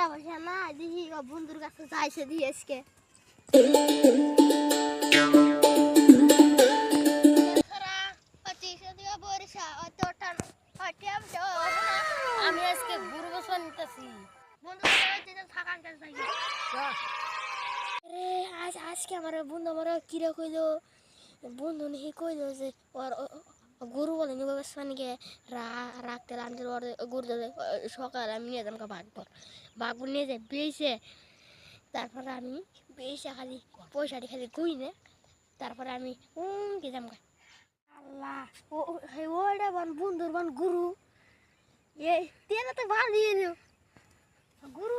পয়সা না দেখি বন্ধুর কাছে যাইছে দিয়ে আজকে আমি আজকে গুরু বছর নিতেছি আজকে আমার বন্ধু আমার কিরা কইলো বন্ধু নেই কইলো যে ওর গরু বলে নিব বেসমানিকে রাখতে রাখতে গরু সকাল আমি নিয়ে যাবো বাঘ নিয়ে যাই বেয়েছে তারপরে আমি বেয়েছে খালি পয়সাটি খালি গুই নে তারপরে আমি কি যাম আল্লাহ ওইটা বান বন্ধুর বান গুরু এই তেনা তো ভালোই গুরু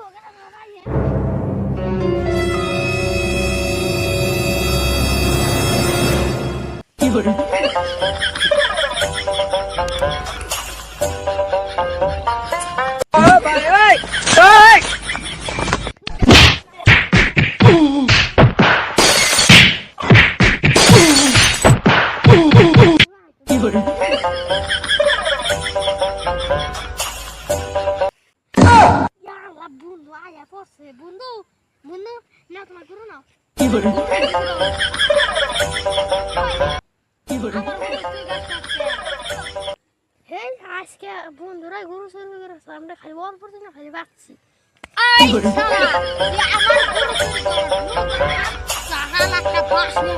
কি করে বন্ধু আয়া পড়ছে বন্ধু বন্ধু না তোমার গুরু নাও কি করে কি করে হে আজকে বন্ধুরা গরু চুরি করেছে আমরা খালি বল পড়ছি না খালি বাঁচছি আই শালা আমার গরু চুরি করে সাহাল একটা বাস নিয়ে